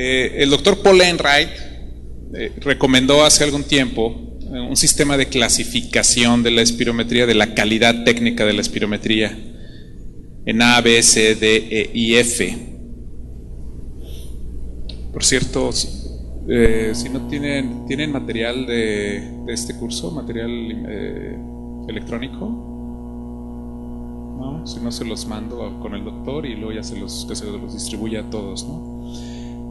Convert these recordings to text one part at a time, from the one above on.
El doctor Paul Enright recomendó hace algún tiempo un sistema de clasificación de la espirometría, de la calidad técnica de la espirometría, en A, B, C, D, E y F. Por cierto, si no tienen material de este curso, material electrónico, ¿no? Si no, se los mando con el doctor y luego ya se los distribuye a todos, ¿no?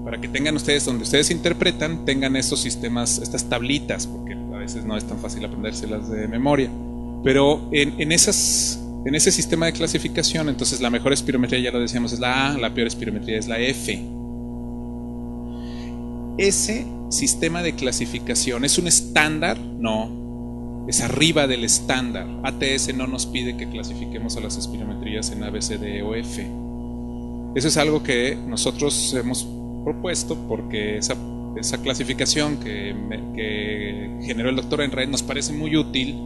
Para que tengan ustedes, donde ustedes interpretan, tengan estos sistemas, estas tablitas, porque a veces no es tan fácil aprendérselas de memoria. Pero en ese sistema de clasificación, entonces la mejor espirometría, ya lo decíamos, es la A, la peor espirometría es la F. Ese sistema de clasificación es un estándar, no, es arriba del estándar. ATS no nos pide que clasifiquemos a las espirometrías en A, B, C, D o F. Eso es algo que nosotros hemos propuesto porque esa clasificación que generó el doctor Enright nos parece muy útil,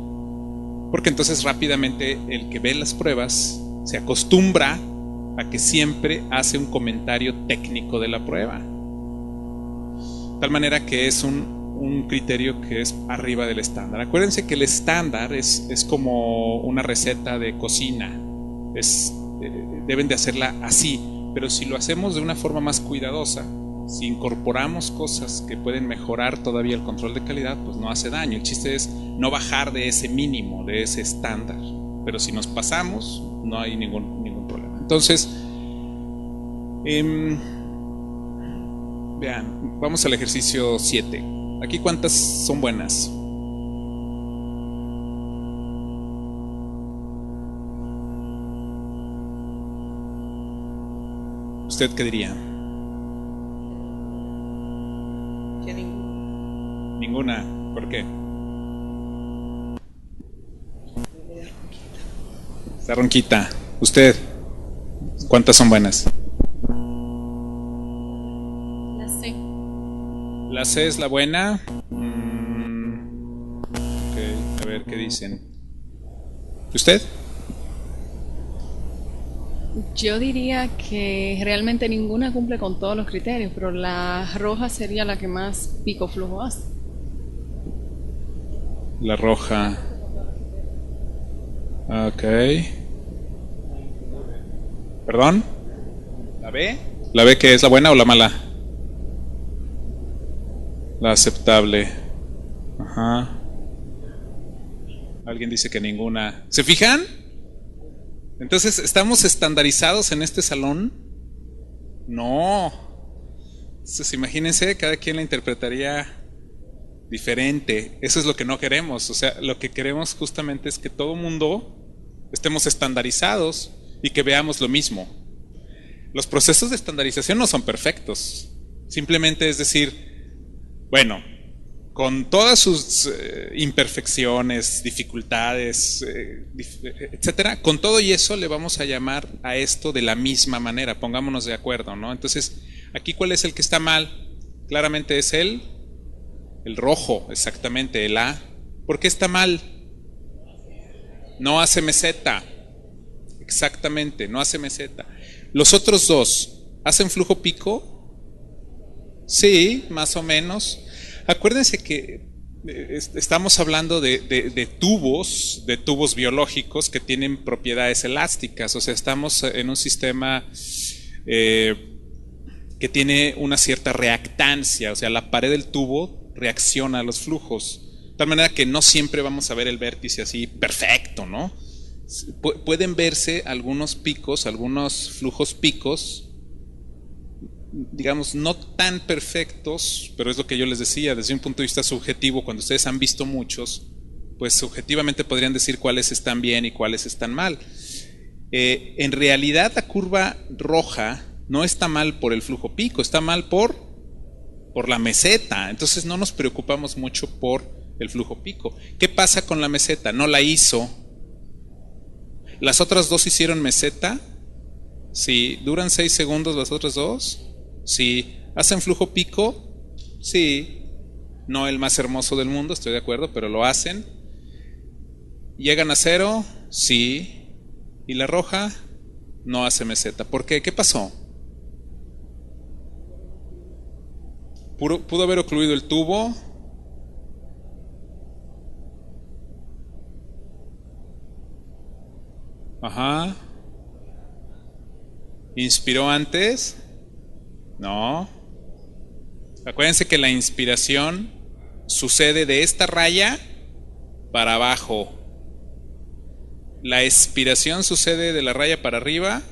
porque entonces rápidamente el que ve las pruebas se acostumbra a que siempre hace un comentario técnico de la prueba. De tal manera que es un criterio que es arriba del estándar. Acuérdense que el estándar es como una receta de cocina. Deben de hacerla así, pero si lo hacemos de una forma más cuidadosa, si incorporamos cosas que pueden mejorar todavía el control de calidad, pues no hace daño. El chiste es no bajar de ese mínimo, de ese estándar. Pero si nos pasamos, no hay ningún problema. Entonces, vean, vamos al ejercicio 7. Aquí, ¿cuántas son buenas? ¿Usted qué diría? Que ninguna. Ninguna. ¿Por qué? Está ronquita. ¿Usted? ¿Cuántas son buenas? La C. La C es la buena. Ok, a ver qué dicen. ¿Usted? Yo diría que realmente ninguna cumple con todos los criterios, pero la roja sería la que más pico flujo hace. La roja. Ok. ¿Perdón? ¿La B? ¿La B que es la buena o la mala? La aceptable. Ajá. Alguien dice que ninguna. ¿Se fijan? Entonces, ¿estamos estandarizados en este salón? No. Entonces, imagínense, cada quien la interpretaría diferente. Eso es lo que no queremos. O sea, lo que queremos justamente es que todo mundo estemos estandarizados y que veamos lo mismo. Los procesos de estandarización no son perfectos. Simplemente es decir, bueno, con todas sus imperfecciones, dificultades, etcétera, con todo y eso le vamos a llamar a esto de la misma manera. Pongámonos de acuerdo, ¿no? Entonces, aquí, ¿cuál es el que está mal? Claramente es el rojo, exactamente, el A. ¿Por qué está mal? No hace meseta. Exactamente, no hace meseta. Los otros dos, ¿hacen flujo pico? Sí, más o menos. Acuérdense que estamos hablando de tubos biológicos que tienen propiedades elásticas. O sea, estamos en un sistema que tiene una cierta reactancia. O sea, la pared del tubo reacciona a los flujos. De tal manera que no siempre vamos a ver el vértice así perfecto, ¿no? Pueden verse algunos picos, algunos flujos picos, digamos, no tan perfectos, pero es lo que yo les decía, desde un punto de vista subjetivo, cuando ustedes han visto muchos, pues subjetivamente podrían decir cuáles están bien y cuáles están mal. En realidad la curva roja no está mal por el flujo pico, está mal por la meseta. Entonces no nos preocupamos mucho por el flujo pico. ¿Qué pasa con la meseta? No la hizo. ¿Las otras dos hicieron meseta? Sí. ¿Duran 6 segundos las otras dos? Sí. ¿Hacen flujo pico? Sí. No el más hermoso del mundo, estoy de acuerdo, pero lo hacen. ¿Llegan a 0? Sí. ¿Y la roja? No hace meseta. ¿Por qué? ¿Qué pasó? Pudo haber ocluido el tubo. Ajá. ¿Inspiró antes? No. Acuérdense que la inspiración sucede de esta raya para abajo. La expiración sucede de la raya para arriba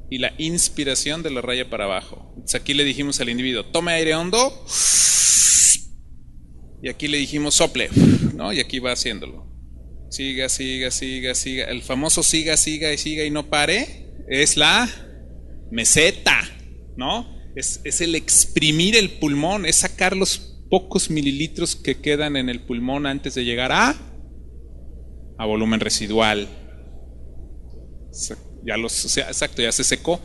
y la inspiración de la raya para abajo. Entonces aquí le dijimos al individuo, tome aire hondo. Y aquí le dijimos sople, ¿no? Y aquí va haciéndolo. Siga, siga, siga, siga. El famoso siga, siga y siga y no pare es la meseta, ¿no? Es el exprimir el pulmón, es sacar los pocos mililitros que quedan en el pulmón antes de llegar a volumen residual. Exacto, ya se secó.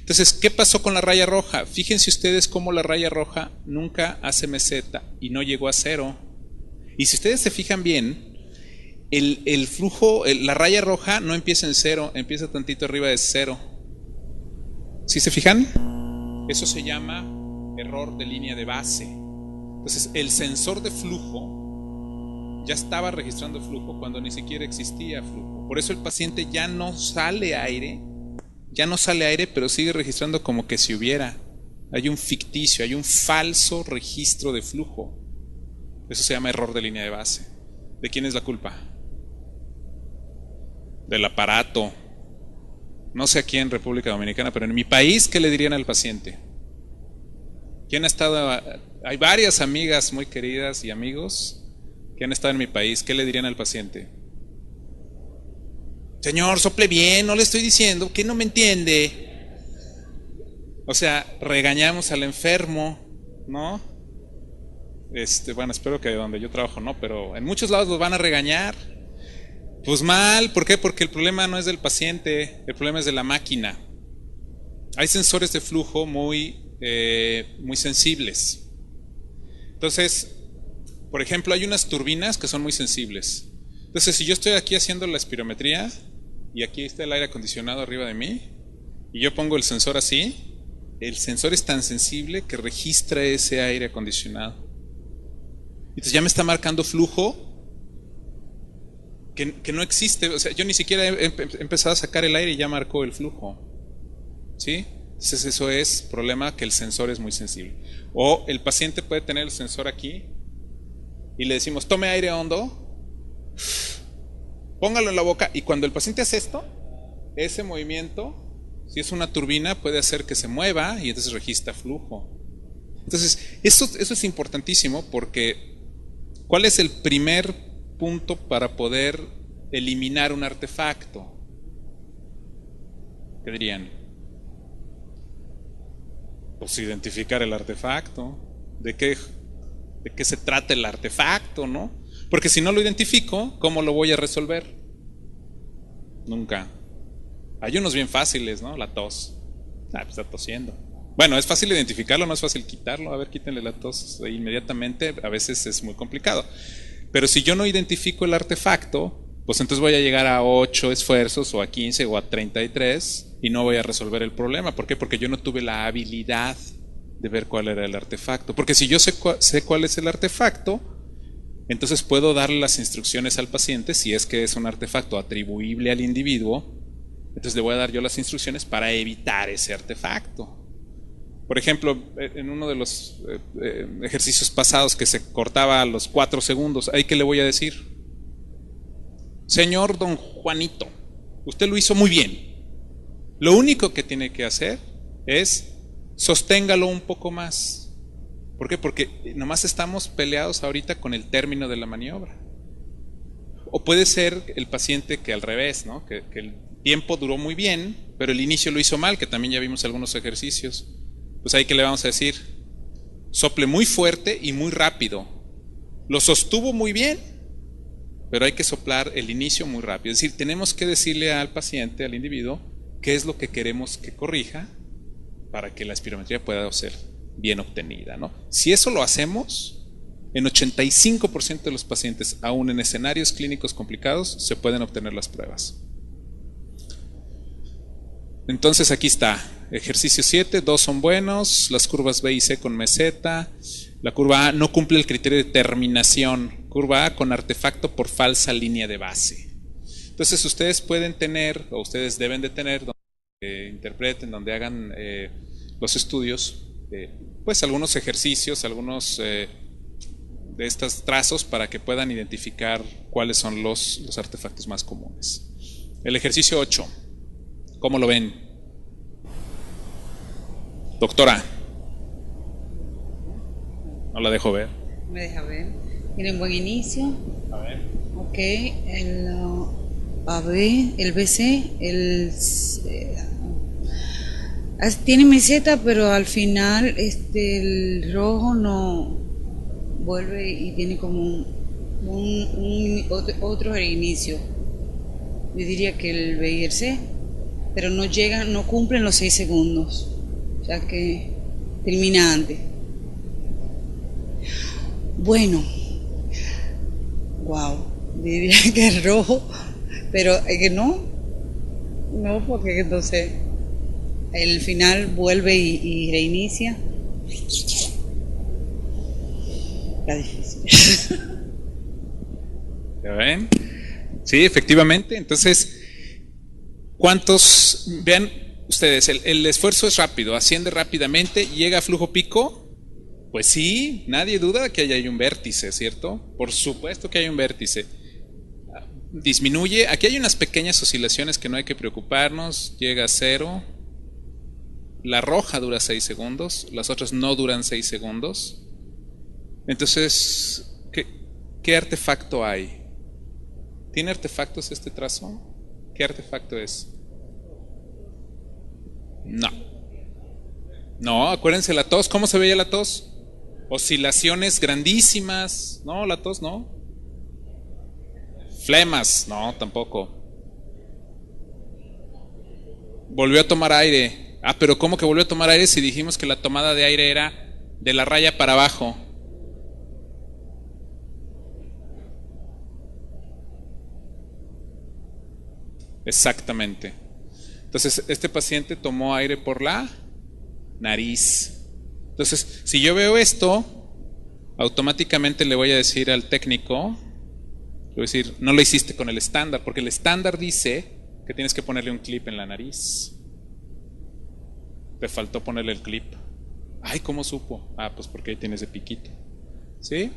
Entonces, ¿qué pasó con la raya roja? Fíjense ustedes cómo la raya roja nunca hace meseta y no llegó a cero. Y si ustedes se fijan bien, el flujo, la raya roja no empieza en cero, empieza tantito arriba de cero. ¿Sí se fijan? Eso se llama error de línea de base. Entonces, el sensor de flujo ya estaba registrando flujo cuando ni siquiera existía flujo. Por eso el paciente ya no sale aire, pero sigue registrando como que si hubiera. Hay un ficticio, hay un falso registro de flujo. Eso se llama error de línea de base. ¿De quién es la culpa? Del aparato. No sé aquí en República Dominicana, pero en mi país, ¿qué le dirían al paciente? ¿Quién ha estado? Hay varias amigas muy queridas y amigos que han estado en mi país. ¿Qué le dirían al paciente? Señor, sople bien, no le estoy diciendo, ¿qué no me entiende? O sea, regañamos al enfermo, ¿no? Bueno, espero que donde yo trabajo no, pero en muchos lados los van a regañar. Pues mal, ¿por qué? Porque el problema no es del paciente, el problema es de la máquina. Hay sensores de flujo muy sensibles. Entonces, por ejemplo, hay unas turbinas que son muy sensibles. Entonces, si yo estoy aquí haciendo la espirometría y aquí está el aire acondicionado arriba de mí y yo pongo el sensor así, el sensor es tan sensible que registra ese aire acondicionado. Entonces ya me está marcando flujo que no existe. O sea, yo ni siquiera he empezado a sacar el aire y ya marcó el flujo. ¿Sí? Entonces eso es problema, que el sensor es muy sensible. O el paciente puede tener el sensor aquí y le decimos, tome aire hondo, póngalo en la boca, y cuando el paciente hace esto, ese movimiento, si es una turbina, puede hacer que se mueva y entonces registra flujo. Entonces, eso es importantísimo, porque ¿cuál es el primer punto para poder eliminar un artefacto? ¿Qué dirían? Pues identificar el artefacto, de qué se trata el artefacto, ¿no? Porque si no lo identifico, ¿cómo lo voy a resolver? Nunca. Hay unos bien fáciles, ¿no? La tos. Pues está tosiendo. Bueno, es fácil identificarlo, no es fácil quitarlo. A ver, quítenle la tos inmediatamente. A veces es muy complicado. Pero si yo no identifico el artefacto, pues entonces voy a llegar a 8 esfuerzos, o a 15, o a 33, y no voy a resolver el problema. ¿Por qué? Porque yo no tuve la habilidad de ver cuál era el artefacto. Porque si yo sé cuál es el artefacto, entonces puedo darle las instrucciones al paciente. Si es que es un artefacto atribuible al individuo, entonces le voy a dar yo las instrucciones para evitar ese artefacto. Por ejemplo, en uno de los ejercicios pasados que se cortaba a los 4 segundos, ¿ahí qué le voy a decir? Señor don Juanito, usted lo hizo muy bien. Lo único que tiene que hacer es sosténgalo un poco más. ¿Por qué? Porque nomás estamos peleados ahorita con el término de la maniobra. O puede ser el paciente que al revés, ¿no? Que el tiempo duró muy bien, pero el inicio lo hizo mal, que también ya vimos algunos ejercicios. Pues ahí que le vamos a decir, sople muy fuerte y muy rápido. Lo sostuvo muy bien, pero hay que soplar el inicio muy rápido. Es decir, tenemos que decirle al paciente, al individuo, qué es lo que queremos que corrija para que la espirometría pueda ser bien obtenida, ¿no? Si eso lo hacemos, en 85% de los pacientes, aún en escenarios clínicos complicados, se pueden obtener las pruebas. Entonces aquí está, ejercicio 7, 2 son buenos, las curvas B y C con meseta, La curva A no cumple el criterio de terminación. Curva A con artefacto por falsa línea de base. Entonces ustedes pueden tener, o ustedes deben de tener, donde interpreten, donde hagan los estudios, pues algunos ejercicios, algunos de estos trazos para que puedan identificar cuáles son los artefactos más comunes. El ejercicio 8, ¿cómo lo ven? Doctora. No la dejo ver. Me deja ver. Tiene un buen inicio. A ver. Ok, el AB, el BC, tiene meseta, pero al final el rojo no vuelve y tiene como otro inicio. Yo diría que el B y el C, pero no llegan, no cumplen los 6 segundos. O sea que termina antes. Bueno, wow, diría que es rojo, pero es que no, porque entonces el final vuelve y reinicia. Está difícil. ¿Ya ven? Sí, efectivamente. Entonces, ¿cuántos? Vean ustedes, el esfuerzo es rápido, asciende rápidamente, llega a flujo pico. Pues sí, nadie duda que hay un vértice, ¿cierto? Por supuesto que hay un vértice. Disminuye, aquí hay unas pequeñas oscilaciones que no hay que preocuparnos, llega a 0. La roja dura 6 segundos, las otras no duran 6 segundos. Entonces, ¿qué artefacto hay? ¿Tiene artefactos este trazo? ¿Qué artefacto es? No, acuérdense la tos, ¿cómo se veía la tos? Oscilaciones grandísimas. No, la tos no. Flemas, no, tampoco. Volvió a tomar aire. Ah, pero ¿cómo que volvió a tomar aire si dijimos que la tomada de aire era de la raya para abajo? Exactamente. Entonces, este paciente tomó aire por la nariz. Entonces, si yo veo esto, automáticamente le voy a decir al técnico, le voy a decir, no lo hiciste con el estándar, porque el estándar dice que tienes que ponerle un clip en la nariz. Te faltó ponerle el clip. Ay, ¿cómo supo? Ah, pues porque ahí tienes de piquito. ¿Sí?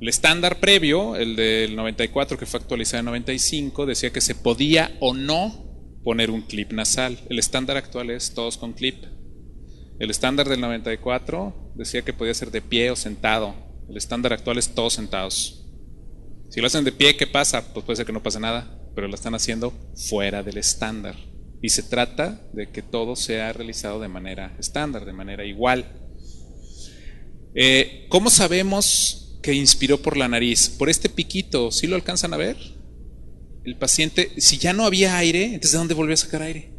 El estándar previo, el del 94 que fue actualizado en 95, decía que se podía o no poner un clip nasal. El estándar actual es todos con clip. El estándar del 94 decía que podía ser de pie o sentado. El estándar actual es todos sentados. Si lo hacen de pie, ¿qué pasa? Pues puede ser que no pase nada, pero lo están haciendo fuera del estándar. Y se trata de que todo sea realizado de manera estándar, de manera igual. ¿Cómo sabemos que inspiró por la nariz? Por este piquito, ¿sí lo alcanzan a ver? El paciente, si ya no había aire, entonces ¿de dónde volvió a sacar aire?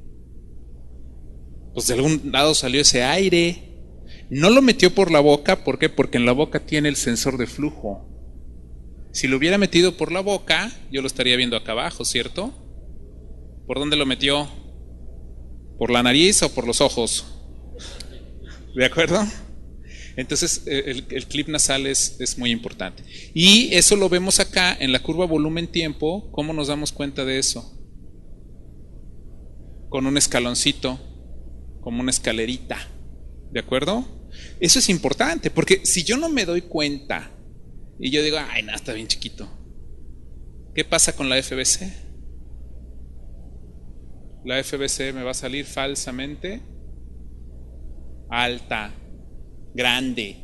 Pues de algún lado salió ese aire. No lo metió por la boca, ¿por qué? Porque en la boca tiene el sensor de flujo. Si lo hubiera metido por la boca, yo lo estaría viendo acá abajo, ¿cierto? ¿Por dónde lo metió? ¿Por la nariz o por los ojos? ¿De acuerdo? Entonces el clip nasal es muy importante. Y eso lo vemos acá en la curva volumen-tiempo. ¿Cómo nos damos cuenta de eso? Con un escaloncito, como una escalerita. ¿De acuerdo? Eso es importante, porque si yo no me doy cuenta y yo digo, ay, nada, está bien chiquito. ¿Qué pasa con la FBC? La FBC me va a salir falsamente alta, grande.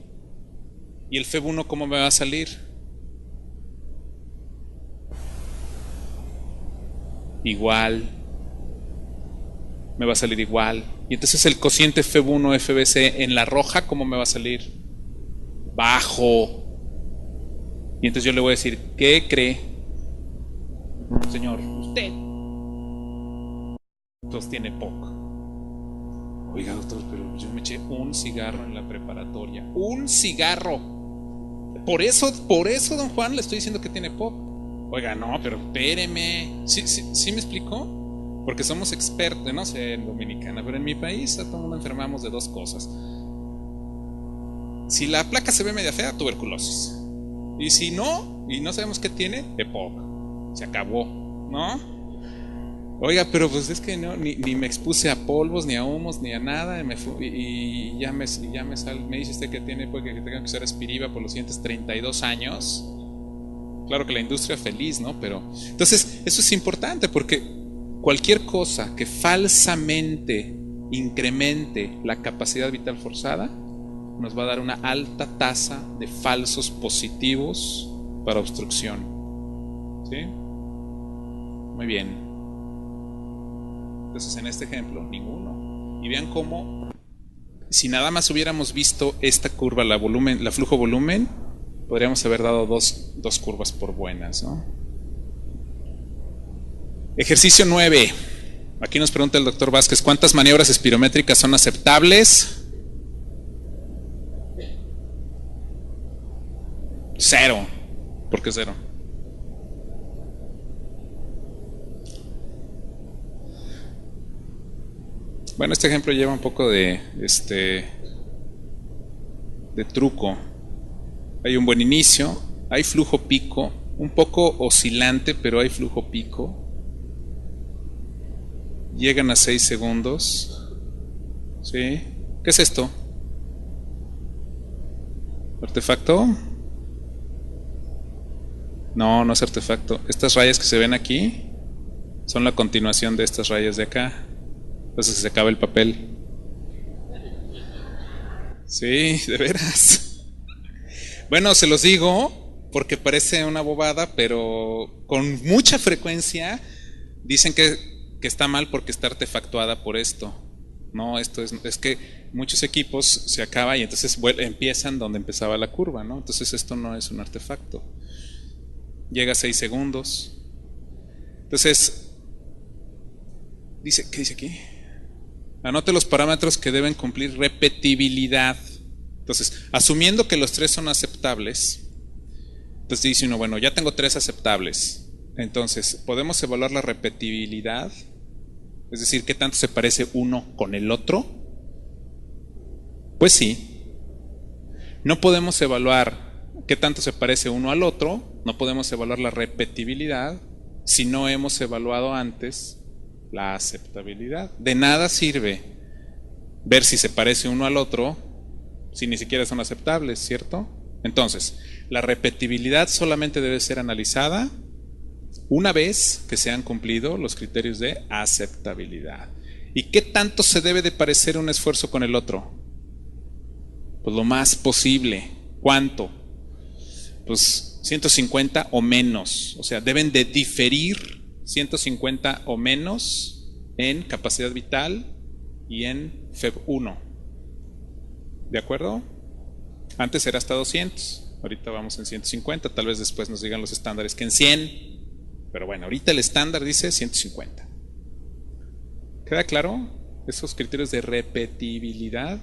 ¿Y el FEB1 cómo me va a salir? Igual. Me va a salir igual. Y entonces el cociente FEB1 FBC en la roja, ¿cómo me va a salir? Bajo. Y entonces yo le voy a decir, ¿qué cree? Señor, usted sostiene poco. Oiga, doctor, pero yo me eché un cigarro en la preparatoria. ¡Un cigarro! Por eso, don Juan, le estoy diciendo que tiene POC. Oiga, no, pero espéreme. ¿Sí me explicó? Porque somos expertos, no sé, en Dominicana, pero en mi país a todo mundo enfermamos de dos cosas: Si la placa se ve media fea, tuberculosis. Y si no, y no sabemos qué tiene, EPOC. Se acabó, ¿no? Oiga, pero pues es que no, ni me expuse a polvos, ni a humos, ni a nada, y ya me dice usted que tiene, pues, que tenga que usar Aspiriva por los siguientes 32 años. Claro que la industria feliz, ¿no? Pero entonces eso es importante porque cualquier cosa que falsamente incremente la capacidad vital forzada nos va a dar una alta tasa de falsos positivos para obstrucción. ¿Sí? Muy bien. Entonces en este ejemplo, ninguno. Y vean cómo, si nada más hubiéramos visto esta curva, la flujo-volumen, podríamos haber dado dos curvas por buenas, ¿no? Ejercicio 9. Aquí nos pregunta el doctor Vázquez, ¿cuántas maniobras espirométricas son aceptables? 0. ¿Por qué 0? Bueno, este ejemplo lleva un poco de truco. Hay un buen inicio, hay flujo pico, un poco oscilante, pero hay flujo pico. Llegan a 6 segundos. ¿Sí? ¿Qué es esto? ¿Artefacto? No, no es artefacto. Estas rayas que se ven aquí son la continuación de estas rayas de acá. Entonces se acaba el papel. Sí, de veras. Bueno, se los digo porque parece una bobada, pero con mucha frecuencia dicen que está mal porque está artefactuada por esto. No, esto es que muchos equipos se acaba y entonces empiezan donde empezaba la curva, ¿no? Entonces esto no es un artefacto. Llega a 6 segundos. Entonces, ¿qué dice aquí? Anote los parámetros que deben cumplir repetibilidad. Entonces, asumiendo que los 3 son aceptables, entonces dice uno, bueno, ya tengo 3 aceptables. Entonces, ¿podemos evaluar la repetibilidad? Es decir, ¿qué tanto se parece uno con el otro? Pues sí. No podemos evaluar qué tanto se parece uno al otro, no podemos evaluar la repetibilidad si no hemos evaluado antes la aceptabilidad. De nada sirve ver si se parece uno al otro si ni siquiera son aceptables, ¿cierto? Entonces, la repetibilidad solamente debe ser analizada una vez que se han cumplido los criterios de aceptabilidad. ¿Y qué tanto se debe de parecer un esfuerzo con el otro? Pues lo más posible. ¿Cuánto? Pues 150 o menos. O sea, deben de diferir 150 o menos en capacidad vital y en FEV1. ¿De acuerdo? Antes era hasta 200, ahorita vamos en 150, tal vez después nos digan los estándares que en 100, pero bueno, ahorita el estándar dice 150. ¿Queda claro? Esos criterios de repetibilidad.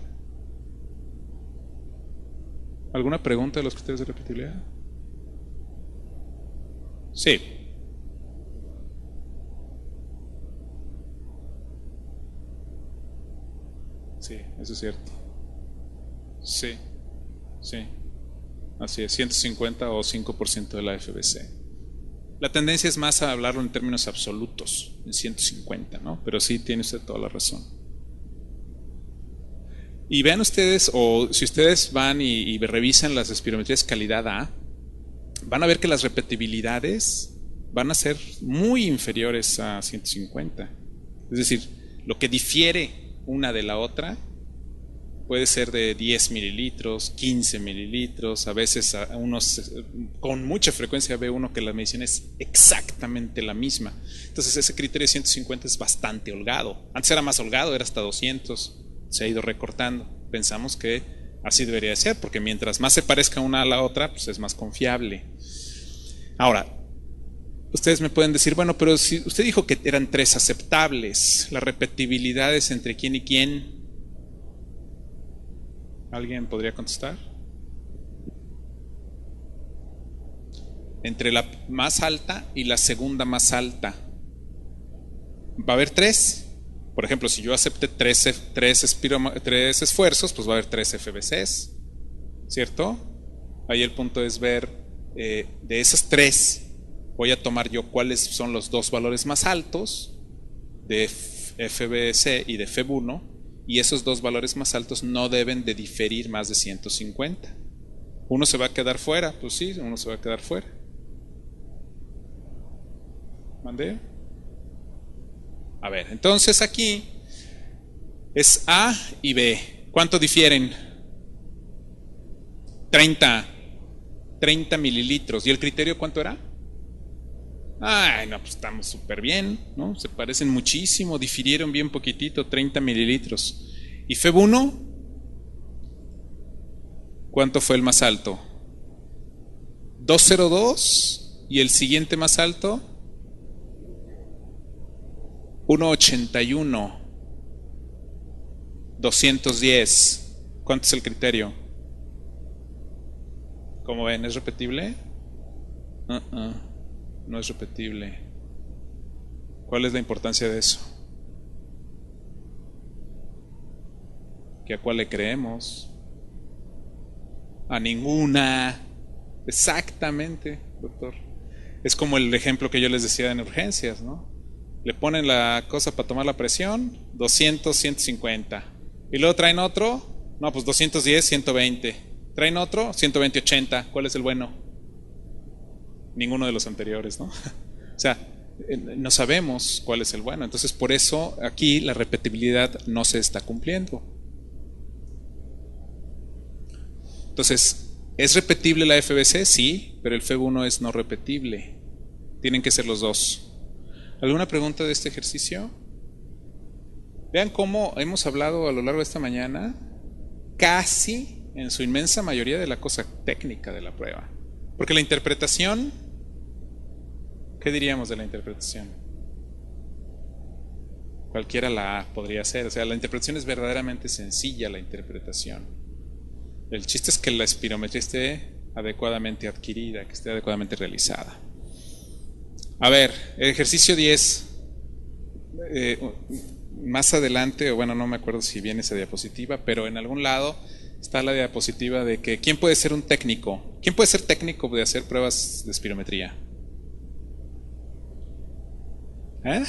¿Alguna pregunta de los criterios de repetibilidad? Sí. Sí, eso es cierto. Sí, sí. Así es, 150 o 5% de la FBC. La tendencia es más a hablarlo en términos absolutos, en 150, ¿no? Pero sí, tiene usted toda la razón. Y vean ustedes, o si ustedes van y revisan las espirometrías calidad A, van a ver que las repetibilidades van a ser muy inferiores a 150. Es decir, lo que difiere una de la otra puede ser de 10 mililitros, 15 mililitros, a veces a unos, con mucha frecuencia ve uno que la medición es exactamente la misma. Entonces ese criterio de 150 es bastante holgado. Antes era más holgado, era hasta 200, se ha ido recortando. Pensamos que así debería ser, porque mientras más se parezca una a la otra, pues es más confiable. Ahora, ustedes me pueden decir, bueno, pero si usted dijo que eran 3 aceptables, ¿la repetibilidad es entre quién y quién? ¿Alguien podría contestar? Entre la más alta y la segunda más alta. ¿Va a haber 3? Por ejemplo, si yo acepté 3 esfuerzos, pues va a haber 3 FBCs. ¿cierto? Ahí el punto es ver, de esas tres, voy a tomar yo cuáles son los dos valores más altos de FBC y de FEB1, y esos dos valores más altos no deben de diferir más de 150. ¿Uno se va a quedar fuera? Pues sí, uno se va a quedar fuera. ¿Mandé? A ver, entonces aquí es A y B. ¿Cuánto difieren? 30 mililitros. ¿Y el criterio cuánto era? Ay, no, pues estamos súper bien, ¿no? Se parecen muchísimo, difirieron bien poquitito, 30 mililitros. ¿Y FEB1? ¿Cuánto fue el más alto? 202. ¿Y el siguiente más alto? 181. 210. ¿Cuánto es el criterio? ¿Cómo ven? ¿Es repetible? No es repetible. ¿Cuál es la importancia de eso? ¿Que a cuál le creemos? A ninguna. Exactamente, doctor. Es como el ejemplo que yo les decía en urgencias, ¿no? Le ponen la cosa para tomar la presión, 200, 150. Y luego traen otro, no, pues 210, 120. Traen otro, 120, 80. ¿Cuál es el bueno? Ninguno de los anteriores, ¿no? O sea, no sabemos cuál es el bueno. Entonces, por eso aquí la repetibilidad no se está cumpliendo. Entonces, ¿es repetible la FBC? Sí, pero el FEB1 es no repetible. Tienen que ser los dos. ¿Alguna pregunta de este ejercicio? Vean cómo hemos hablado a lo largo de esta mañana, casi en su inmensa mayoría, de la cosa técnica de la prueba. Porque la interpretación, ¿qué diríamos de la interpretación? Cualquiera la podría hacer. O sea, la interpretación es verdaderamente sencilla, la interpretación. El chiste es que la espirometría esté adecuadamente adquirida, que esté adecuadamente realizada. A ver, el ejercicio 10. Más adelante, o bueno, no me acuerdo si viene esa diapositiva, pero en algún lado está la diapositiva de que ¿quién puede ser un técnico? ¿Quién puede ser técnico de hacer pruebas de espirometría? ¿Eh?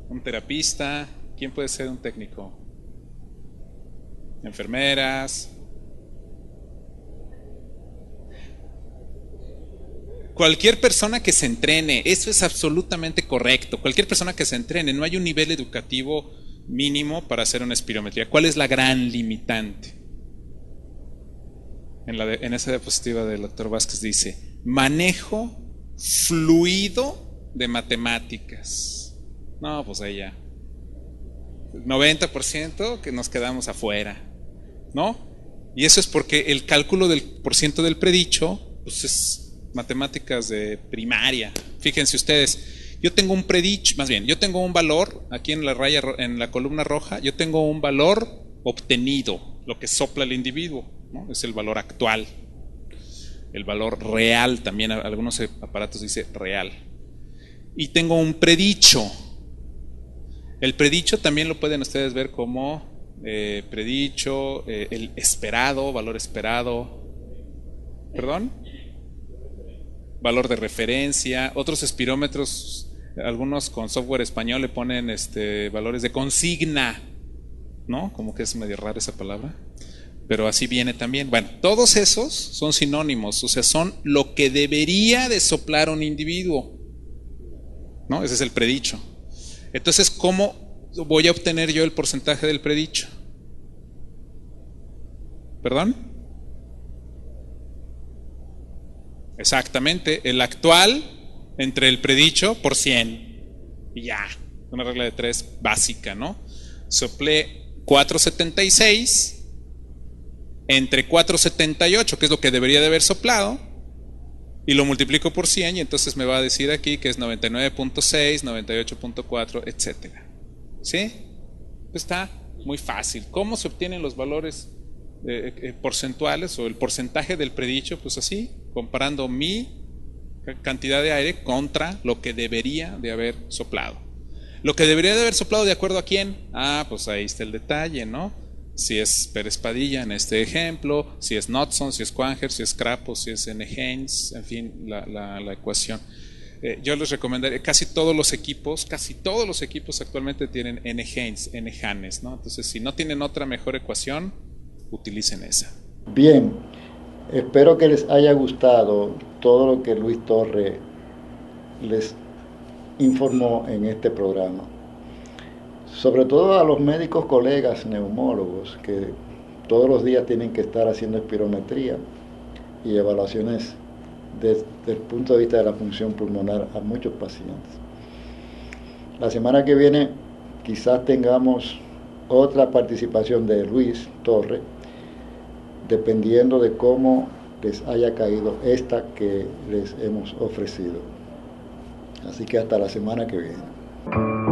¿Un terapista? ¿Quién puede ser un técnico? ¿Enfermeras? Cualquier persona que se entrene, eso es absolutamente correcto. Cualquier persona que se entrene, no hay un nivel educativo mínimo para hacer una espirometría. ¿Cuál es la gran limitante? En esa diapositiva del doctor Vázquez dice: manejo fluido de matemáticas. No, pues ahí ya 90% que nos quedamos afuera, ¿no? Y eso es porque el cálculo del porciento del predicho, pues es matemáticas de primaria. Fíjense ustedes, yo tengo un predicho, más bien, yo tengo un valor aquí en la raya, en la columna roja, yo tengo un valor obtenido, lo que sopla el individuo, ¿no? Es el valor actual. El valor real, también algunos aparatos dice real. Y tengo un predicho. El predicho también lo pueden ustedes ver como predicho, el esperado, valor esperado. ¿Perdón? Valor de referencia. Otros espirómetros, algunos con software español le ponen valores de consigna, ¿no? Como que es medio rara esa palabra, pero así viene también. Bueno, todos esos son sinónimos, o sea, son lo que debería de soplar un individuo, ¿no? Ese es el predicho. Entonces, ¿cómo voy a obtener yo el porcentaje del predicho? ¿Perdón? Exactamente, el actual entre el predicho por 100. Y ya, una regla de 3 básica, ¿no? Soplé 476 entre 478, que es lo que debería de haber soplado, y lo multiplico por 100, y entonces me va a decir aquí que es 99.6, 98.4, etcétera. ¿Sí? Pues está muy fácil. ¿Cómo se obtienen los valores porcentuales o el porcentaje del predicho? Pues así, comparando mi cantidad de aire contra lo que debería de haber soplado. Lo que debería de haber soplado, ¿de acuerdo a quién? Ah, pues ahí está el detalle, ¿no? si es Pérez Padilla en este ejemplo, si es Knudson, si es Quanger, si es Crapo, si es N. Haynes, en fin, la ecuación. Yo les recomendaría, casi todos los equipos actualmente tienen N. Haynes, N. Hannes, ¿no? Entonces, si no tienen otra mejor ecuación, utilicen esa. Bien, espero que les haya gustado todo lo que Luis Torres les informó en este programa. Sobre todo a los médicos colegas neumólogos que todos los días tienen que estar haciendo espirometría y evaluaciones desde el punto de vista de la función pulmonar a muchos pacientes. La semana que viene quizás tengamos otra participación de Luis Torres, dependiendo de cómo les haya caído esta que les hemos ofrecido. Así que hasta la semana que viene.